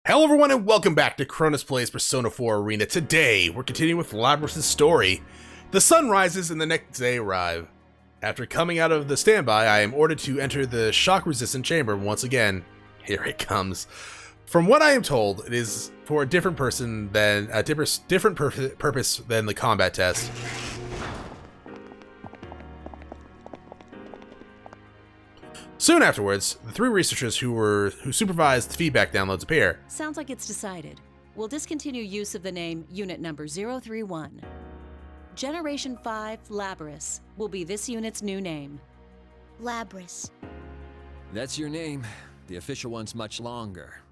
Hello everyone and welcome back to Chronos Plays Persona 4 Arena. Today, we're continuing with Labrys Story. The sun rises and the next day arrive. After coming out of the standby, I am ordered to enter the shock-resistant chamber once again. Here it comes. From what I am told, it is for a different person than a different purpose than the combat test. Soon afterwards, the three researchers who supervised the feedback downloads appear. Sounds like it's decided. We'll discontinue use of the name Unit Number 031. Generation 5 Labrys will be this unit's new name. Labrys. That's your name. The official one's much longer.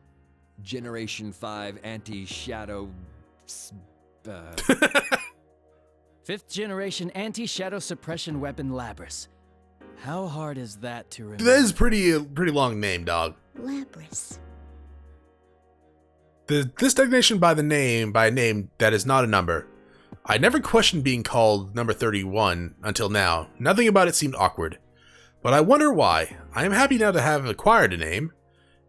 Generation 5 Anti-Shadow... Fifth generation anti-shadow suppression weapon Labrys. How hard is that to remember? That is pretty long name, dog. Labrys. This designation by a name that is not a number. I never questioned being called number 31 until now. Nothing about it seemed awkward. But I wonder why. I am happy now to have acquired a name.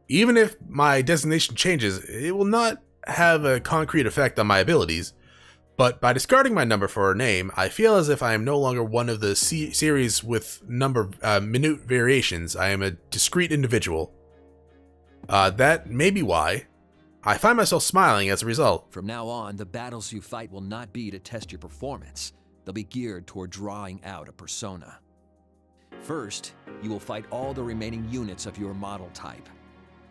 Even if my designation changes, it will not have a concrete effect on my abilities. But by discarding my number for a name, I feel as if I am no longer one of the series with minute variations. I am a discrete individual. That may be why. I find myself smiling as a result. From now on, the battles you fight will not be to test your performance. They'll be geared toward drawing out a persona. First, you will fight all the remaining units of your model type.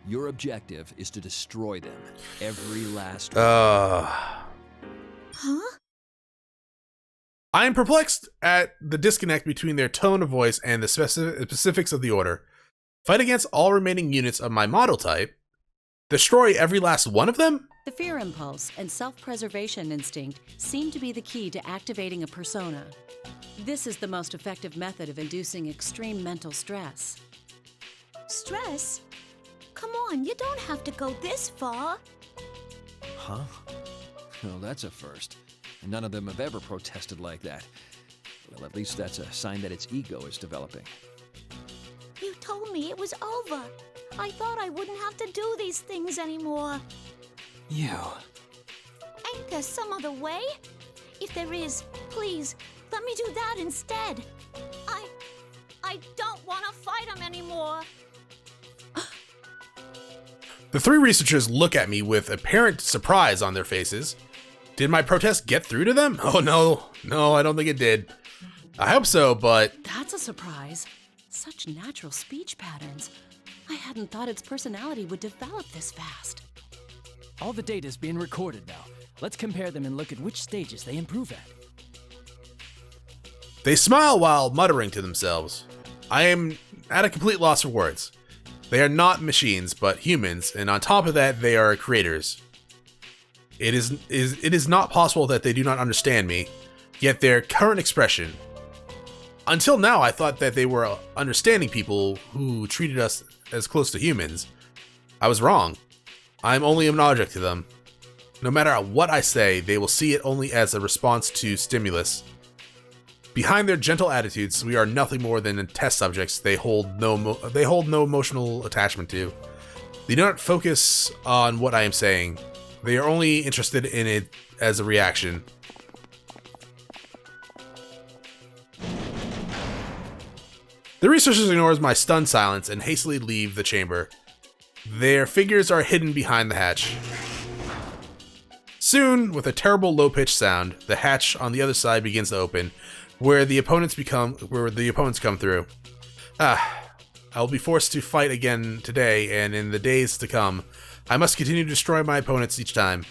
Your objective is to destroy them. Every last one. Huh? I am perplexed at the disconnect between their tone of voice and the specifics of the order. Fight against all remaining units of my model type? Destroy every last one of them? The fear impulse and self-preservation instinct seem to be the key to activating a persona. This is the most effective method of inducing extreme mental stress. Stress? Come on, you don't have to go this far. Huh? Well, that's a first. None of them have ever protested like that. Well, at least that's a sign that its ego is developing. You told me it was over. I thought I wouldn't have to do these things anymore. You. Ain't there some other way? If there is, please, let me do that instead. I don't want to fight them anymore. The three researchers look at me with apparent surprise on their faces. Did my protest get through to them? Oh no, I don't think it did. I hope so, but... That's a surprise. Such natural speech patterns. I hadn't thought its personality would develop this fast. All the data's being recorded now. Let's compare them and look at which stages they improve at. They smile while muttering to themselves. I am at a complete loss for words. They are not machines, but humans, and on top of that, they are creators. It is not possible that they do not understand me, yet their current expression. Until now, I thought that they were understanding people who treated us as close to humans. I was wrong. I am only an object to them. No matter what I say, they will see it only as a response to stimulus. Behind their gentle attitudes, we are nothing more than test subjects they hold no emotional attachment to. They do not focus on what I am saying. They are only interested in it as a reaction. The researchers ignore my stunned silence and hastily leave the chamber. Their figures are hidden behind the hatch. Soon, with a terrible low-pitched sound, the hatch on the other side begins to open, where the opponents come through. I will be forced to fight again today, and in the days to come, I must continue to destroy my opponents each time.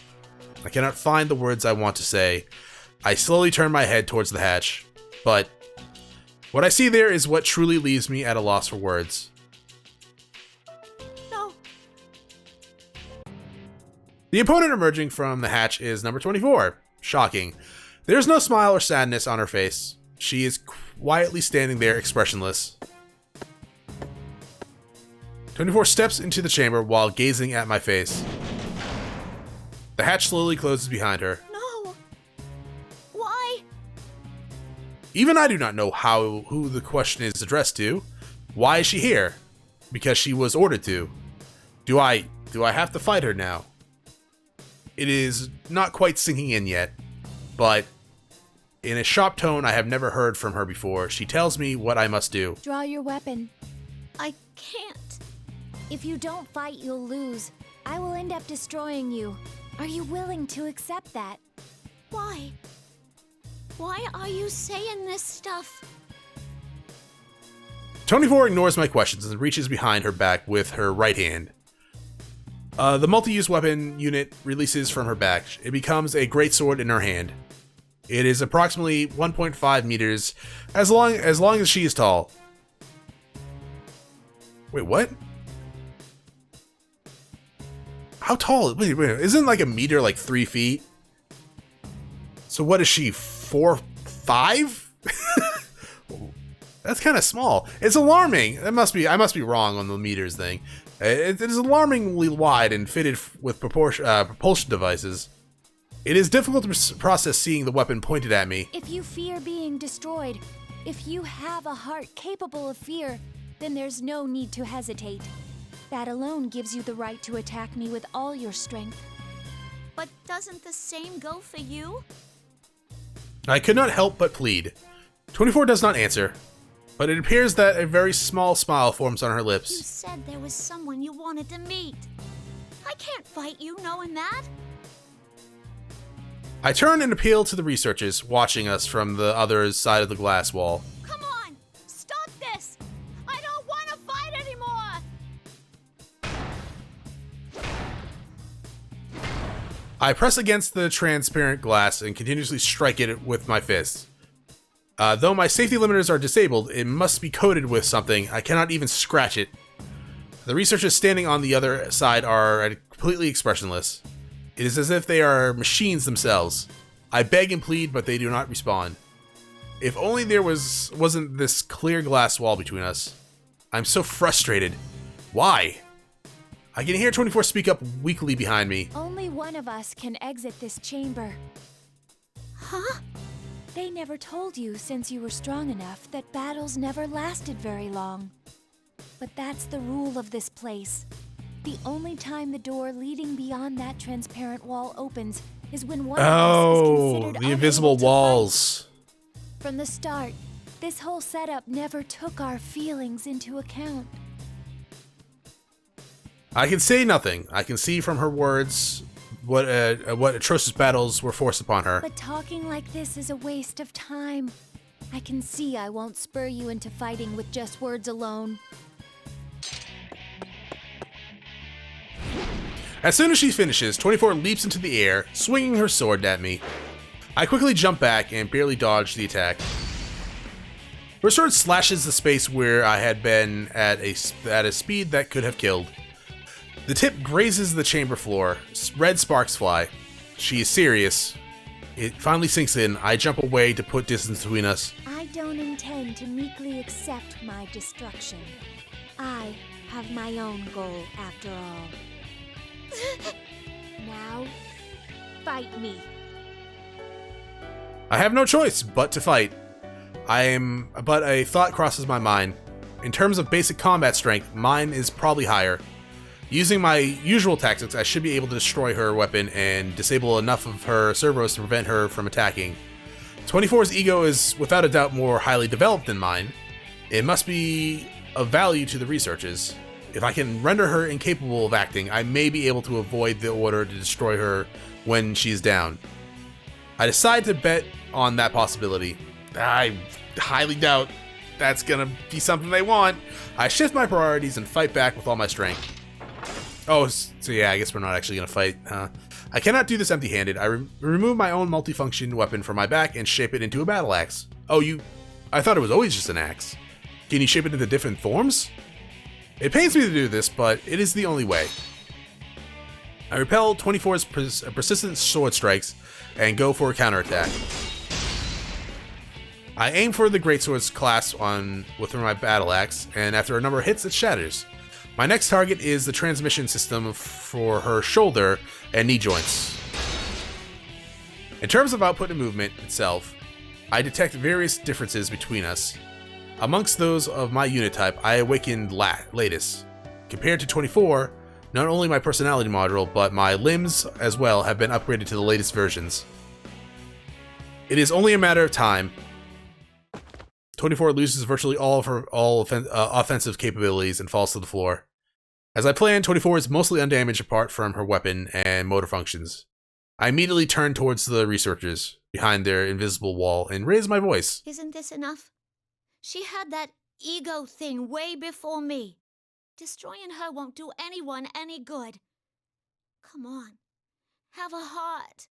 I cannot find the words I want to say. I slowly turn my head towards the hatch, but what I see there is what truly leaves me at a loss for words. No. The opponent emerging from the hatch is number 24. Shocking. There's no smile or sadness on her face. She is quietly standing there, expressionless. 24 steps into the chamber while gazing at my face. The hatch slowly closes behind her. No. Why? Even I do not know who the question is addressed to. Why is she here? Because she was ordered to. Do I Do I have to fight her now? It is not quite sinking in yet, but in a sharp tone I have never heard from her before, she tells me what I must do. Draw your weapon. I can't. If you don't fight, you'll lose. I will end up destroying you. Are you willing to accept that? Why? Why are you saying this stuff? 24 ignores my questions and reaches behind her back with her right hand. The multi-use weapon unit releases from her back. It becomes a greatsword in her hand. It is approximately 1.5 meters, as long as she is tall. Wait, what? How tall? Wait, isn't like a meter like 3 feet? So what is she, 4'5"? That's kind of small. It's alarming. I must be wrong on the meters thing. It is alarmingly wide and fitted with propulsion devices. It is difficult to process seeing the weapon pointed at me. If you fear being destroyed, if you have a heart capable of fear, then there's no need to hesitate. That alone gives you the right to attack me with all your strength. But doesn't the same go for you? I could not help but plead. 24 does not answer, but it appears that a very small smile forms on her You lips. said there was someone you wanted to meet. I can't fight you knowing that. I turn and appeal to the researchers watching us from the other side of the glass wall. Come on! Stop this! I don't want to fight anymore! I press against the transparent glass and continuously strike it with my fists. Though my safety limiters are disabled, it must be coated with something. I cannot even scratch it. The researchers standing on the other side are completely expressionless. It is as if they are machines themselves. I beg and plead, but they do not respond. If only there wasn't this clear glass wall between us. I'm so frustrated. Why? I can hear 24 speak up weakly behind me. Only one of us can exit this chamber. Huh? They never told you, since you were strong enough, that battles never lasted very long. But that's the rule of this place. The only time the door leading beyond that transparent wall opens is when one of us is considered the invisible unable to walls. fight. From the start, this whole setup never took our feelings into account. I can say nothing. I can see from her words what atrocious battles were forced upon her. But talking like this is a waste of time. I can see I won't spur you into fighting with just words alone. As soon as she finishes, 24 leaps into the air, swinging her sword at me. I quickly jump back and barely dodge the attack. Her sword slashes the space where I had been at a speed that could have killed. The tip grazes the chamber floor. Red sparks fly. She is serious. It finally sinks in. I jump away to put distance between us. I don't intend to meekly accept my destruction. I have my own goal after all. Now, fight me. I have no choice but to fight. But a thought crosses my mind. In terms of basic combat strength, mine is probably higher. Using my usual tactics, I should be able to destroy her weapon and disable enough of her servos to prevent her from attacking. 24's ego is without a doubt more highly developed than mine. It must be of value to the researchers. If I can render her incapable of acting, I may be able to avoid the order to destroy her when she's down. I decide to bet on that possibility. I highly doubt that's gonna be something they want. I shift my priorities and fight back with all my strength. Oh, so yeah, I guess we're not actually gonna fight. I cannot do this empty-handed. I remove my own multifunction weapon from my back and shape it into a battle axe. Oh, I thought it was always just an axe. Can you shape it into different forms? It pains me to do this, but it is the only way. I repel 24's persistent sword strikes and go for a counterattack. I aim for the greatsword's clasp with my battle axe, and after a number of hits, it shatters. My next target is the transmission system for her shoulder and knee joints. In terms of output and movement itself, I detect various differences between us. Amongst those of my unit type, I awakened latest. Compared to 24, Not only my personality module, but my limbs as well have been upgraded to the latest versions. It is only a matter of time. 24 loses virtually all of her offensive capabilities and falls to the floor. As I planned, 24 is mostly undamaged apart from her weapon and motor functions. I immediately turn towards the researchers behind their invisible wall and raise my voice. Isn't this enough? She had that ego thing way before me. Destroying her won't do anyone any good. Come on, have a heart.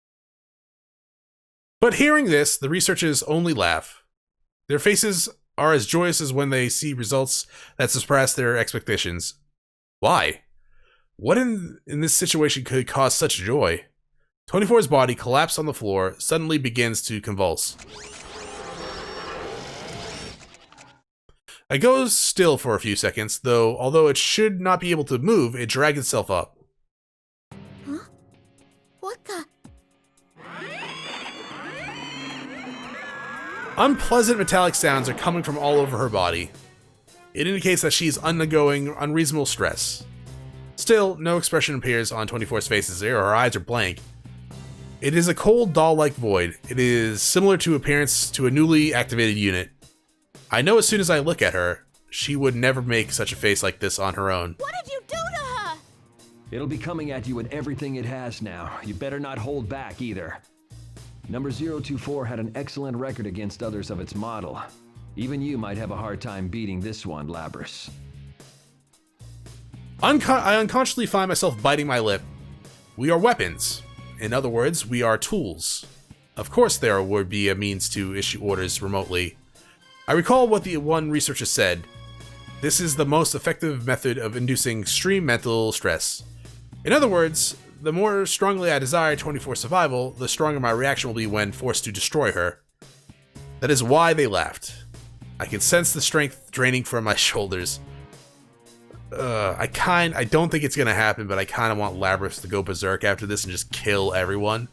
But hearing this, the researchers only laugh. Their faces are as joyous as when they see results that surpass their expectations. Why? What in this situation could cause such joy? 24's body collapsed on the floor, suddenly begins to convulse. It goes still for a few seconds, though although it should not be able to move, it drags itself up. Huh? What the? Unpleasant metallic sounds are coming from all over her body. It indicates that she is undergoing unreasonable stress. Still, no expression appears on 24's face as her eyes are blank. It is a cold, doll-like void. It is similar to appearance to a newly activated unit. I know as soon as I look at her, she would never make such a face like this on her own. What did you do to her? It'll be coming at you with everything it has now. You better not hold back either. Number 024 had an excellent record against others of its model. Even you might have a hard time beating this one, Labrys. I unconsciously find myself biting my lip. We are weapons. In other words, we are tools. Of course there would be a means to issue orders remotely. I recall what the one researcher said. This is the most effective method of inducing extreme mental stress. In other words, the more strongly I desire 24 survival, the stronger my reaction will be when forced to destroy her. That is why they laughed. I can sense the strength draining from my shoulders. I don't think it's gonna happen, but I kind of want Labrys to go berserk after this and just kill everyone.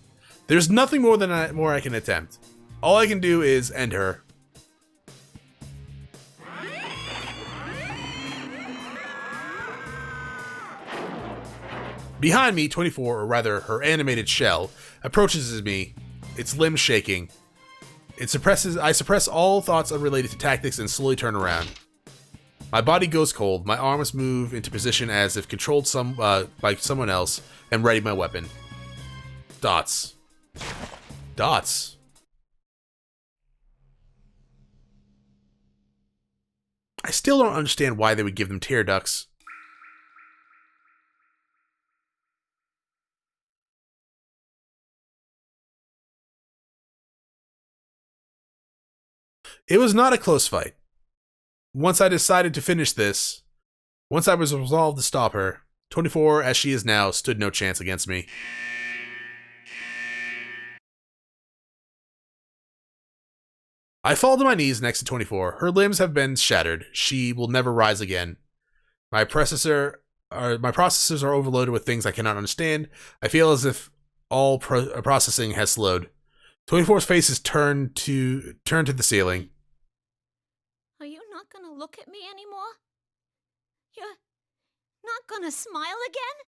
There's nothing more I can attempt. All I can do is end her. Behind me, 24, or rather her animated shell, approaches me, its limbs shaking. I suppress all thoughts unrelated to tactics and slowly turn around. My body goes cold, my arms move into position as if controlled by someone else, and ready my weapon. Dots. Dots. I still don't understand why they would give them tear ducts. It was not a close fight. Once I decided to finish this, once I was resolved to stop her, 24 as she is now stood no chance against me. I fall to my knees next to 24. Her limbs have been shattered. She will never rise again. My processors are overloaded with things I cannot understand. I feel as if all processing has slowed. 24's face is turned to the ceiling. Are you not gonna look at me anymore? You're not gonna smile again?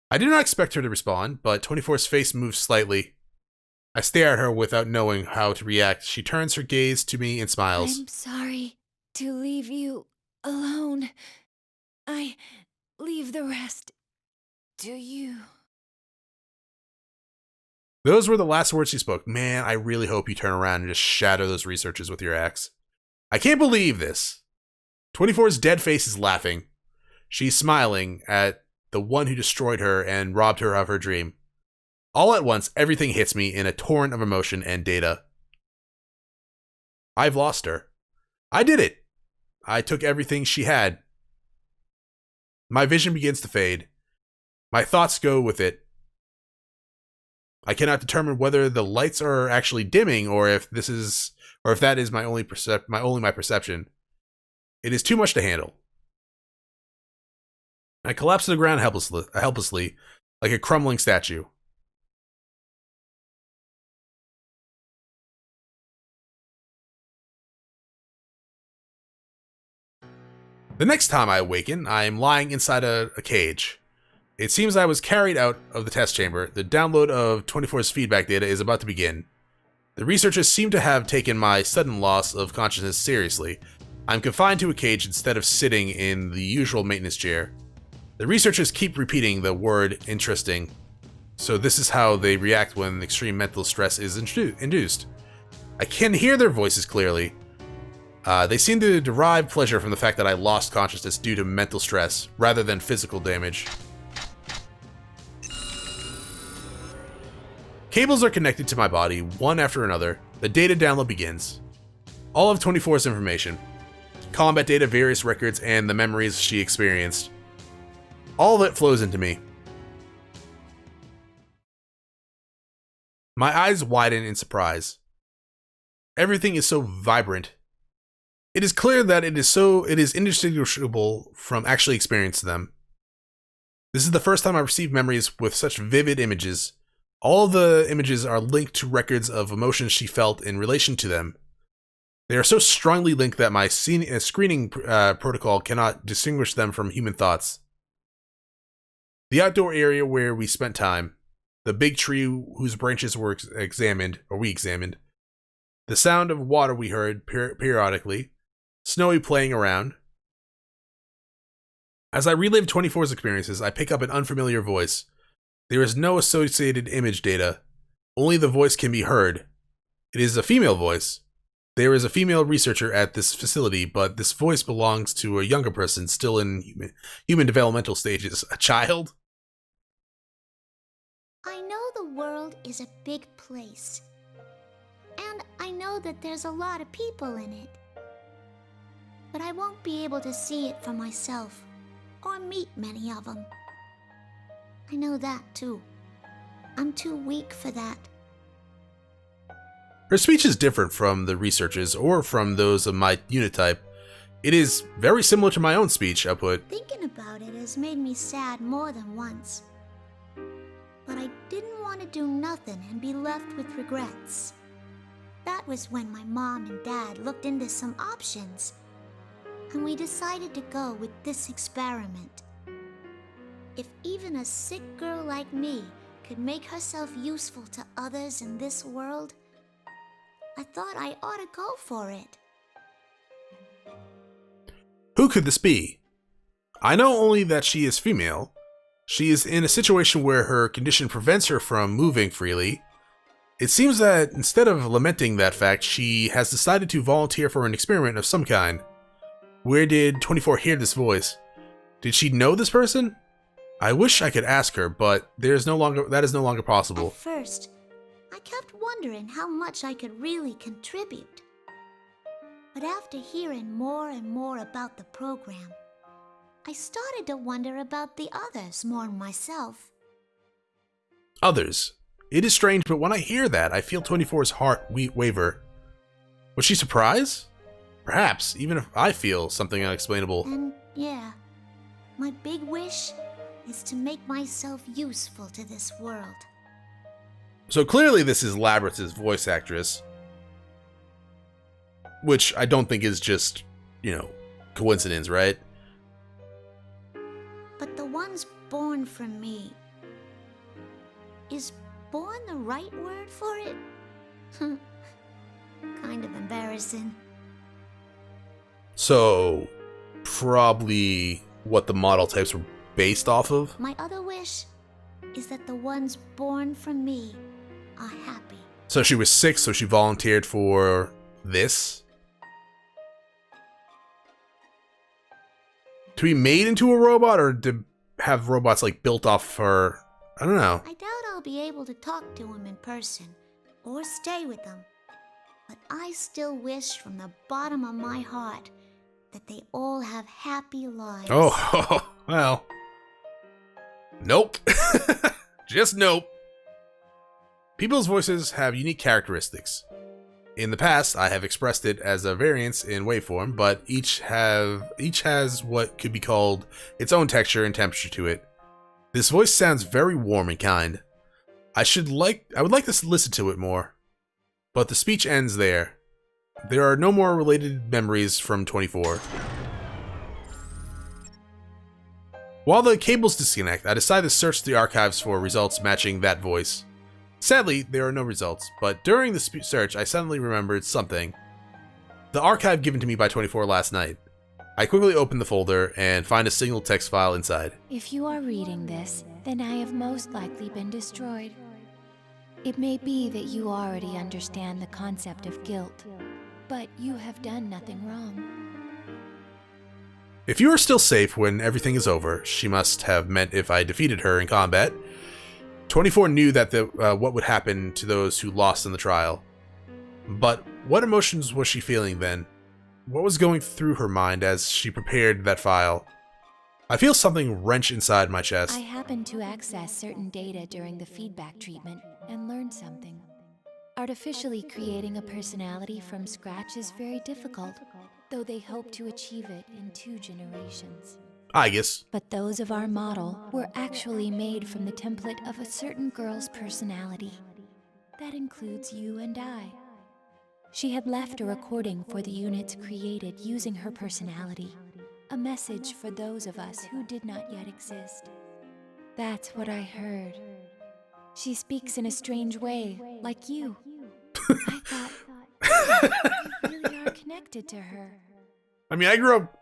I did not expect her to respond, but 24's face moves slightly. I stare at her without knowing how to react. She turns her gaze to me and smiles. I'm sorry to leave you alone. I leave the rest to you. Those were the last words she spoke. Man, I really hope you turn around and just shatter those researchers with your axe. I can't believe this. 24's dead face is laughing. She's smiling at the one who destroyed her and robbed her of her dream. All at once, everything hits me in a torrent of emotion and data. I've lost her. I did it. I took everything she had. My vision begins to fade. My thoughts go with it. I cannot determine whether the lights are actually dimming or if that is my only perception. It is too much to handle. I collapse to the ground helplessly, like a crumbling statue. The next time I awaken, I am lying inside a cage. It seems I was carried out of the test chamber. The download of 24's feedback data is about to begin. The researchers seem to have taken my sudden loss of consciousness seriously. I'm confined to a cage instead of sitting in the usual maintenance chair. The researchers keep repeating the word interesting, so this is how they react when extreme mental stress is induced. I can hear their voices clearly. They seem to derive pleasure from the fact that I lost consciousness due to mental stress, rather than physical damage. Cables are connected to my body, one after another. The data download begins. All of 24's information. Combat data, various records, and the memories she experienced. All of it flows into me. My eyes widen in surprise. Everything is so vibrant. It is clear that it is indistinguishable from actually experiencing them. This is the first time I've received memories with such vivid images. All of the images are linked to records of emotions she felt in relation to them. They are so strongly linked that my screening protocol cannot distinguish them from human thoughts. The outdoor area where we spent time, the big tree whose branches were we examined, the sound of water we heard periodically, Snowy playing around. As I relive 24's experiences, I pick up an unfamiliar voice. There is no associated image data. Only the voice can be heard. It is a female voice. There is a female researcher at this facility, but this voice belongs to a younger person still in human developmental stages. A child? I know the world is a big place. And I know that there's a lot of people in it. But I won't be able to see it for myself, or meet many of them. I know that too. I'm too weak for that. Her speech is different from the researchers or from those of my unit type. It is very similar to my own speech output. Thinking about it has made me sad more than once. But I didn't want to do nothing and be left with regrets. That was when my mom and dad looked into some options, and we decided to go with this experiment. If even a sick girl like me could make herself useful to others in this world, I thought I ought to go for it. Who could this be? I know only that she is female. She is in a situation where her condition prevents her from moving freely. It seems that instead of lamenting that fact, she has decided to volunteer for an experiment of some kind. Where did 24 hear this voice? Did she know this person? I wish I could ask her, but that is no longer possible. At first, I kept wondering how much I could really contribute. But after hearing more and more about the program, I started to wonder about the others more than myself. Others. It is strange, but when I hear that, I feel 24's heart waver. Was she surprised? Perhaps, even if I feel something unexplainable. And yeah, my big wish is to make myself useful to this world. So clearly this is Labrys' voice actress. Which I don't think is just, coincidence, right? But the ones born from me. Is born the right word for it? Kind of embarrassing. So, probably what the model types were based off of? My other wish is that the ones born from me are happy. So she was sick, so she volunteered for this? To be made into a robot, or to have robots built off her? I don't know. I doubt I'll be able to talk to him in person, or stay with them. But I still wish from the bottom of my heart that they all have happy lives. Oh, well. Nope. Just nope. People's voices have unique characteristics. In the past, I have expressed it as a variance in waveform, but each has what could be called its own texture and temperature to it. This voice sounds very warm and kind. I would like to listen to it more. But the speech ends there. There are no more related memories from 24. While the cables disconnect, I decide to search the archives for results matching that voice. Sadly, there are no results, but during the search, I suddenly remembered something. The archive given to me by 24 last night. I quickly open the folder and find a single text file inside. If you are reading this, then I have most likely been destroyed. It may be that you already understand the concept of guilt, but you have done nothing wrong. If you are still safe when everything is over, she must have meant if I defeated her in combat. 24 knew that what would happen to those who lost in the trial. But what emotions was she feeling then? What was going through her mind as she prepared that file? I feel something wrench inside my chest. I happened to access certain data during the feedback treatment and learned something. Artificially creating a personality from scratch is very difficult, though they hope to achieve it in 2 generations. I guess. But those of our model were actually made from the template of a certain girl's personality. That includes you and I. She had left a recording for the units created using her personality, a message for those of us who did not yet exist. That's what I heard. She speaks in a strange way, like you. I thought, you really are connected to her. I mean, I grew up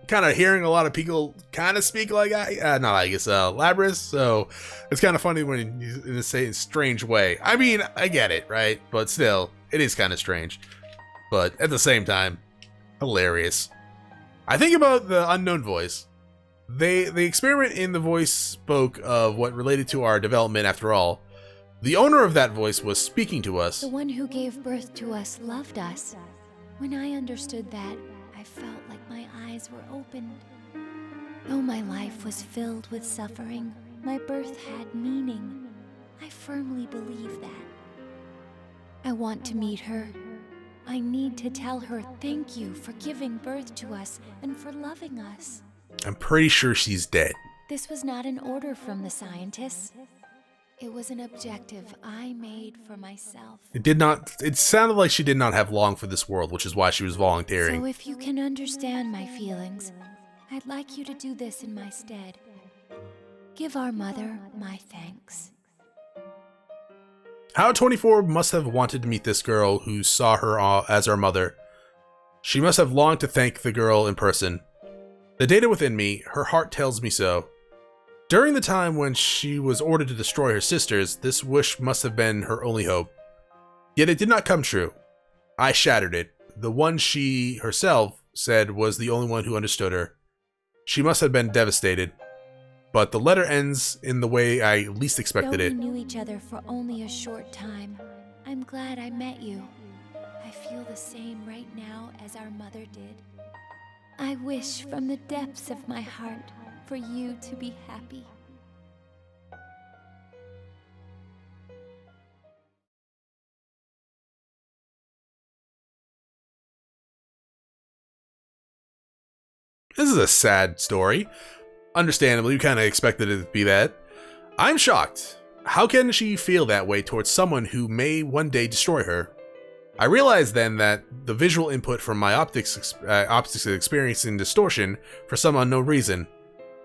kind of hearing a lot of people kind of speak like Labrys, so it's kind of funny when you say a strange way. I mean, I get it, right? But still, it is kind of strange. But at the same time, hilarious. I think about the unknown voice. The experiment in the voice spoke of what related to our development after all. The owner of that voice was speaking to us. The one who gave birth to us loved us. When I understood that, I felt like my eyes were opened. Though my life was filled with suffering, my birth had meaning. I firmly believe that. I want to meet her. I need to tell her thank you for giving birth to us and for loving us. I'm pretty sure she's dead. This was not an order from the scientists. It was an objective I made for myself. It sounded like she did not have long for this world, which is why she was volunteering. So if you can understand my feelings, I'd like you to do this in my stead. Give our mother my thanks. How 24 must have wanted to meet this girl who saw her as our mother. She must have longed to thank the girl in person. The data within me, her heart tells me so. During the time when she was ordered to destroy her sisters, this wish must have been her only hope. Yet it did not come true. I shattered it. The one she herself said was the only one who understood her. She must have been devastated. But the letter ends in the way I least expected it. Though we knew each other for only a short time, I'm glad I met you. I feel the same right now as our mother did. I wish from the depths of my heart for you to be happy. This is a sad story. Understandably, we kind of expected it to be that. I'm shocked. How can she feel that way towards someone who may one day destroy her? I realized then that the visual input from my optics is experiencing distortion for some unknown reason.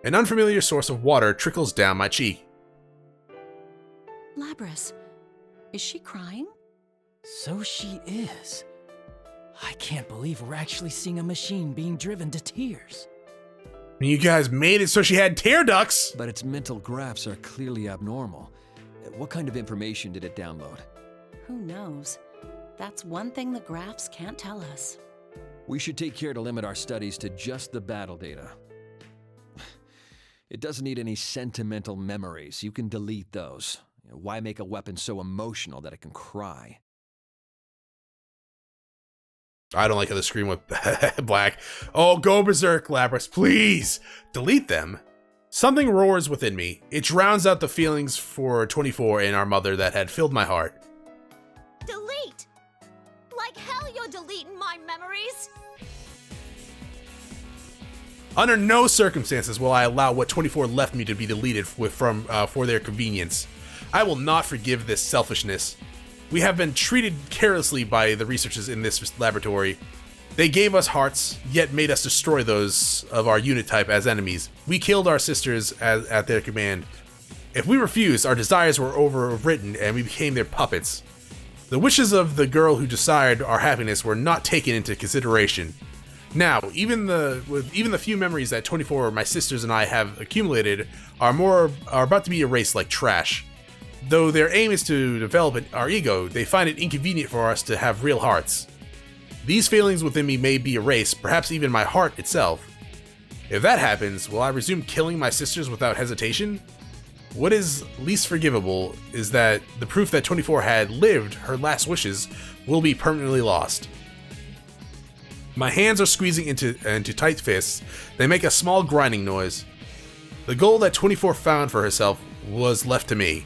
An unfamiliar source of water trickles down my cheek. Labrys, is she crying? So she is. I can't believe we're actually seeing a machine being driven to tears. You guys made it so she had tear ducts! But its mental graphs are clearly abnormal. What kind of information did it download? Who knows? That's one thing the graphs can't tell us. We should take care to limit our studies to just the battle data. It doesn't need any sentimental memories. You can delete those. Why make a weapon so emotional that it can cry? I don't like how the screen went black. Oh, go berserk, Labrys, please! Delete them. Something roars within me. It drowns out the feelings for 24 and our mother that had filled my heart. Delete! Like hell you're deleting my memories! Under no circumstances will I allow what 24 left me to be deleted for their convenience. I will not forgive this selfishness. We have been treated carelessly by the researchers in this laboratory. They gave us hearts, yet made us destroy those of our unit type as enemies. We killed our sisters at their command. If we refused, our desires were overwritten and we became their puppets. The wishes of the girl who desired our happiness were not taken into consideration. Now, even the few memories that 24, my sisters, and I have accumulated are about to be erased like trash. Though their aim is to develop our ego, they find it inconvenient for us to have real hearts. These feelings within me may be erased, perhaps even my heart itself. If that happens, will I resume killing my sisters without hesitation? What is least forgivable is that the proof that 24 had lived her last wishes will be permanently lost. My hands are squeezing into tight fists. They make a small grinding noise. The goal that 24 found for herself was left to me.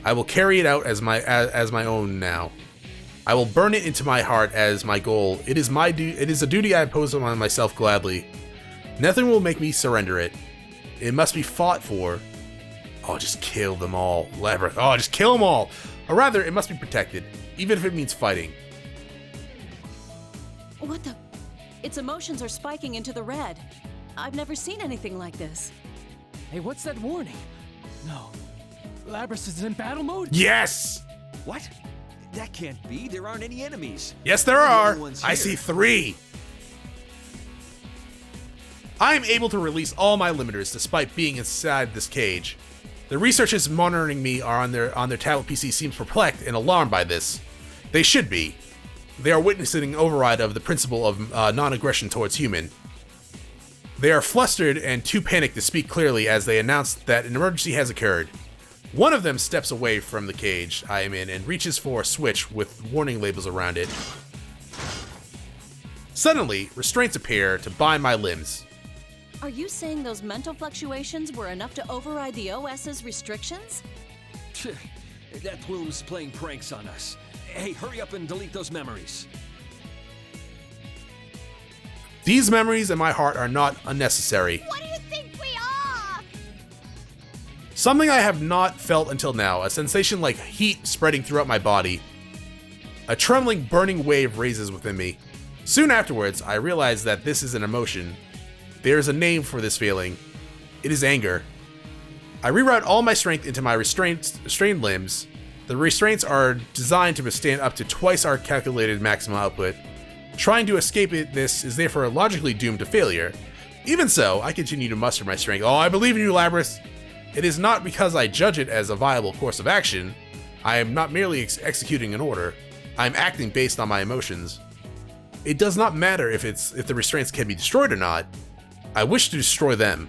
I will carry it out as my own now. I will burn it into my heart as my goal. It is a duty I impose on myself gladly. Nothing will make me surrender it. It must be fought for. Oh, just kill them all, Labrys. Oh, just kill them all. Or rather, it must be protected, even if it means fighting. What the? Its emotions are spiking into the red. I've never seen anything like this. Hey, what's that warning? No. Labrys is in battle mode? Yes! What? That can't be. There aren't any enemies. Yes, there are. One's I here. see 3. I am able to release all my limiters despite being inside this cage. The researchers monitoring me are on their tablet PC seems perplexed and alarmed by this. They should be. They are witnessing an override of the principle of non-aggression towards human. They are flustered and too panicked to speak clearly as they announce that an emergency has occurred. One of them steps away from the cage I am in and reaches for a switch with warning labels around it. Suddenly, restraints appear to bind my limbs. Are you saying those mental fluctuations were enough to override the OS's restrictions? That plume's playing pranks on us. Hey, hurry up and delete those memories. These memories in my heart are not unnecessary. What do you think we are? Something I have not felt until now, a sensation like heat spreading throughout my body. A trembling, burning wave raises within me. Soon afterwards, I realize that this is an emotion. There is a name for this feeling. It is anger. I reroute all my strength into my restrained limbs. The restraints are designed to withstand up to twice our calculated maximum output. Trying to escape this is therefore logically doomed to failure. Even so, I continue to muster my strength. Oh, I believe in you, Labrys. It is not because I judge it as a viable course of action. I am not merely executing an order. I am acting based on my emotions. It does not matter if the restraints can be destroyed or not. I wish to destroy them.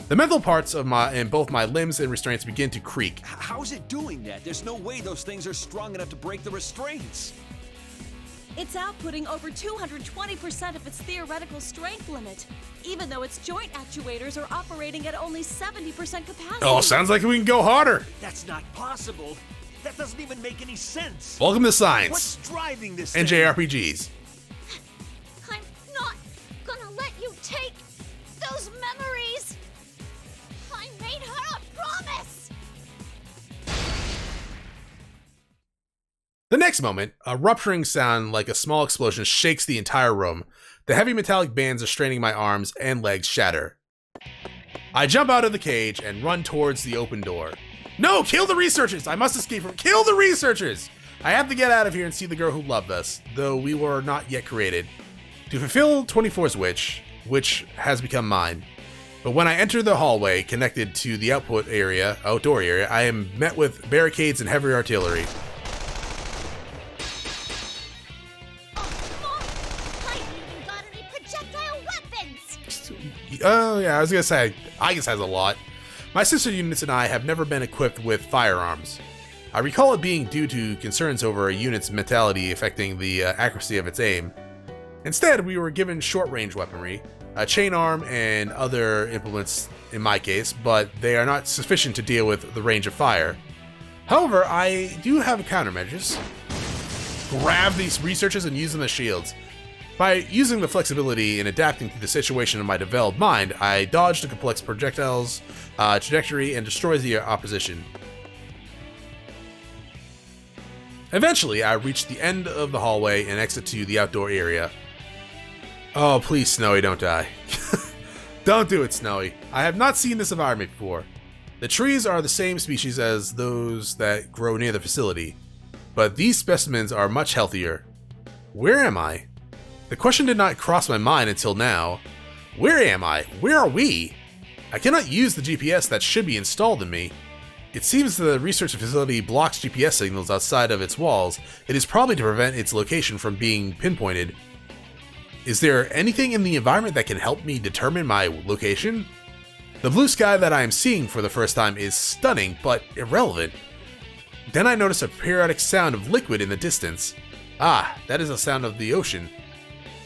The mental parts of both my limbs and restraints begin to creak. How's it doing that? There's no way those things are strong enough to break the restraints. It's outputting over 220% of its theoretical strength limit, even though its joint actuators are operating at only 70% capacity. Oh, sounds like we can go harder. That's not possible. That doesn't even make any sense. Welcome to science. What's driving this and thing? JRPGs. I'm not gonna let you take those memories. I made her a promise. The next moment, a rupturing sound like a small explosion shakes the entire room. The heavy metallic bands restraining my arms and legs shatter. I jump out of the cage and run towards the open door. No, kill the researchers! I must escape from— Kill the researchers! I have to get out of here and see the girl who loved us, though we were not yet created. To fulfill 24's wish, which has become mine. But when I enter the hallway connected to the outdoor area, I am met with barricades and heavy artillery. Oh, Mom, I haven't even got any projectile weapons. Oh yeah, I was gonna say, Agus has a lot. My sister units and I have never been equipped with firearms. I recall it being due to concerns over a unit's mentality affecting the accuracy of its aim. Instead, we were given short-range weaponry, a chain arm, and other implements in my case, but they are not sufficient to deal with the range of fire. However, I do have countermeasures. Grab these researchers and use them as shields. By using the flexibility in adapting to the situation of my developed mind, I dodge the complex projectiles trajectory and destroys the opposition. Eventually, I reach the end of the hallway and exit to the outdoor area. Oh, please, Snowy, don't die. Don't do it, Snowy. I have not seen this environment before. The trees are the same species as those that grow near the facility, but these specimens are much healthier. Where am I? The question did not cross my mind until now. Where am I? Where are we? I cannot use the GPS that should be installed in me. It seems the research facility blocks GPS signals outside of its walls. It is probably to prevent its location from being pinpointed. Is there anything in the environment that can help me determine my location? The blue sky that I am seeing for the first time is stunning, but irrelevant. Then I notice a periodic sound of liquid in the distance. Ah, that is the sound of the ocean.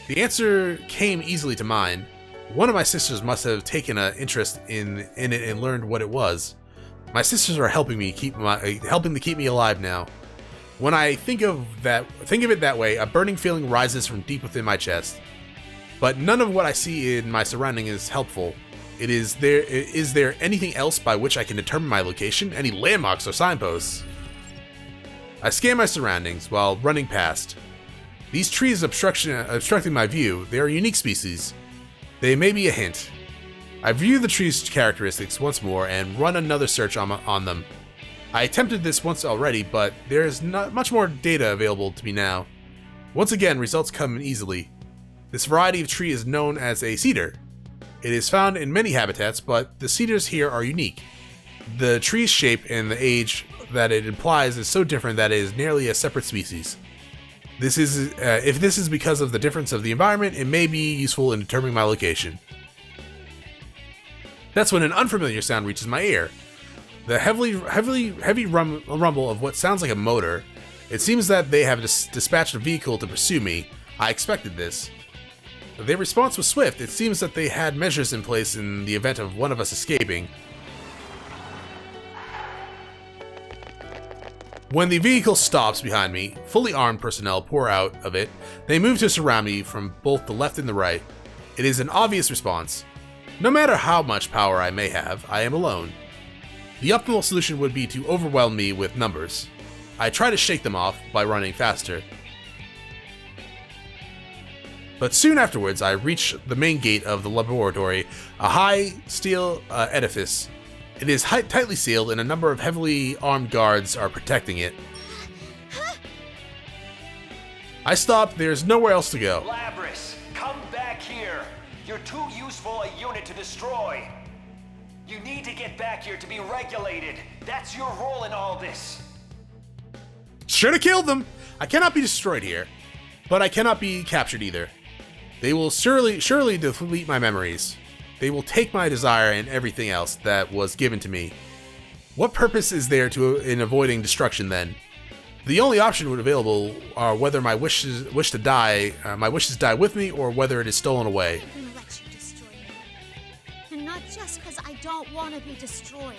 The answer came easily to mind. One of my sisters must have taken an interest in it and learned what it was. My sisters are helping to keep me alive now. When I think of it that way, a burning feeling rises from deep within my chest. But none of what I see in my surrounding is helpful. Is there anything else by which I can determine my location? Any landmarks or signposts? I scan my surroundings while running past. These trees obstructing my view, they are a unique species. They may be a hint. I view the tree's characteristics once more and run another search on them. I attempted this once already, but there is not much more data available to me now. Once again, results come easily. This variety of tree is known as a cedar. It is found in many habitats, but the cedars here are unique. The tree's shape and the age that it implies is so different that it is nearly a separate species. If this is because of the difference of the environment, it may be useful in determining my location. That's when an unfamiliar sound reaches my ear. The heavy rumble of what sounds like a motor. It seems that they have dispatched a vehicle to pursue me. I expected this. Their response was swift. It seems that they had measures in place in the event of one of us escaping. When the vehicle stops behind me, fully armed personnel pour out of it. They move to surround me from both the left and the right. It is an obvious response. No matter how much power I may have, I am alone. The optimal solution would be to overwhelm me with numbers. I try to shake them off by running faster. But soon afterwards, I reach the main gate of the laboratory, a high steel edifice. It is tightly sealed and a number of heavily armed guards are protecting it. I stop, there's nowhere else to go. Labrys, come back here. You're too useful a unit to destroy. You need to get back here to be regulated. That's your role in all this. Should have killed them. I cannot be destroyed here, but I cannot be captured either. They will surely delete my memories. They will take my desire and everything else that was given to me. What purpose is there in avoiding destruction then? The only option available are whether my wishes die with me, or whether it is stolen away. I'm gonna let you destroy me. And not just because I don't want to be destroyed.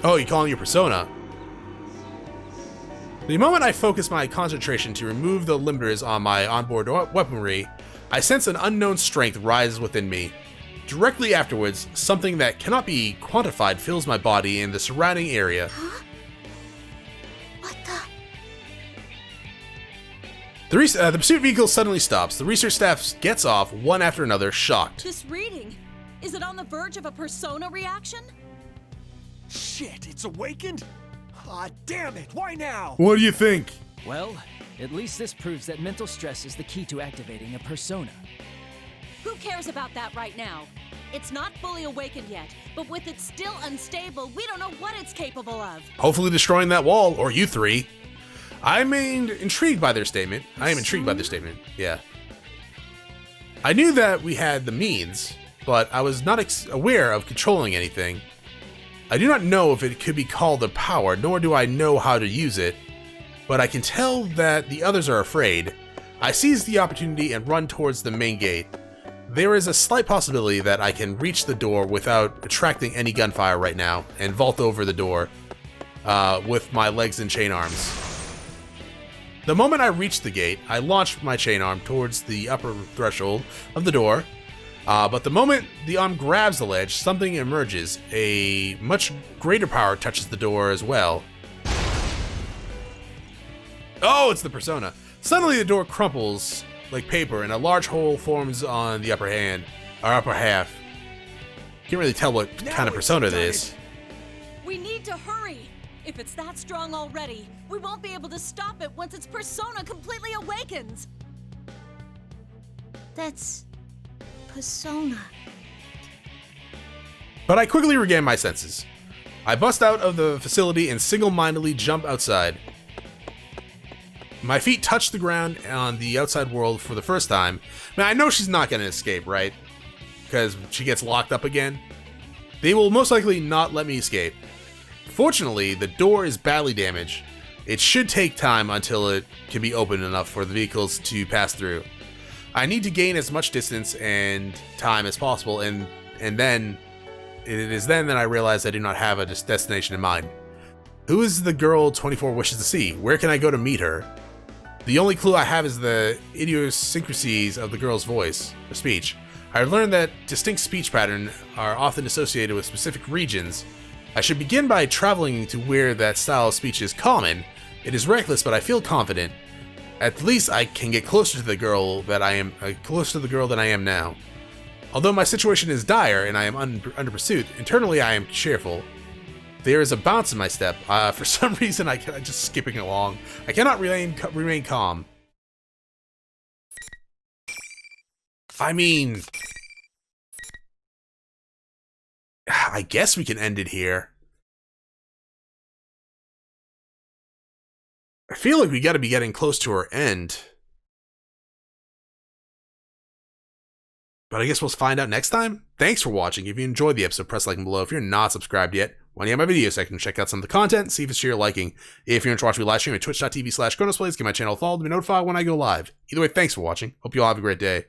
Oh, you're calling your persona? The moment I focus my concentration to remove the limiters on my onboard weaponry, I sense an unknown strength rise within me. Directly afterwards, something that cannot be quantified fills my body and the surrounding area. Huh? What The pursuit vehicle suddenly stops. The research staff gets off, one after another, shocked. This reading, is it on the verge of a persona reaction? Shit, it's awakened? Ah, damn it, why now? What do you think? Well, at least this proves that mental stress is the key to activating a persona. Who cares about that right now? It's not fully awakened yet, but with it still unstable, we don't know what it's capable of. Hopefully destroying that wall, or you three. I am intrigued by their statement. Yeah. I knew that we had the means, but I was not aware of controlling anything. I do not know if it could be called a power, nor do I know how to use it, but I can tell that the others are afraid. I seize the opportunity and run towards the main gate. There is a slight possibility that I can reach the door without attracting any gunfire right now, and vault over the door with my legs and chain arms. The moment I reach the gate, I launch my chain arm towards the upper threshold of the door. But the moment the arm grabs the ledge, something emerges. A much greater power touches the door as well. Oh, it's the persona. Suddenly the door crumples like paper and a large hole forms on the upper half. Can't really tell what kind of persona it is. We need to hurry. If it's that strong already, we won't be able to stop it once its persona completely awakens. That's persona. But I quickly regain my senses. I bust out of the facility and single-mindedly jump outside. My feet touch the ground on the outside world for the first time. Now, I know she's not going to escape, right? Because she gets locked up again. They will most likely not let me escape. Fortunately, the door is badly damaged. It should take time until it can be opened enough for the vehicles to pass through. I need to gain as much distance and time as possible, and then it is then that I realize I do not have a destination in mind. Who is the girl 24 wishes to see? Where can I go to meet her? The only clue I have is the idiosyncrasies of the girl's voice or speech. I learned that distinct speech patterns are often associated with specific regions. I should begin by traveling to where that style of speech is common. It is reckless, but I feel confident. At least I can get closer to the girl than I am now. Although my situation is dire and I am under pursuit, internally I am cheerful. There is a bounce in my step. For some reason, I'm just skipping along. I cannot remain calm. I mean, I guess we can end it here. I feel like we gotta be getting close to our end. But I guess we'll find out next time. Thanks for watching. If you enjoyed the episode, press like and below. If you're not subscribed yet, why don't you have my video section, check out some of the content, see if it's to your liking. If you're watching me live stream at twitch.tv/ChronosPlays, give my channel a follow to be notified when I go live. Either way, thanks for watching. Hope you all have a great day.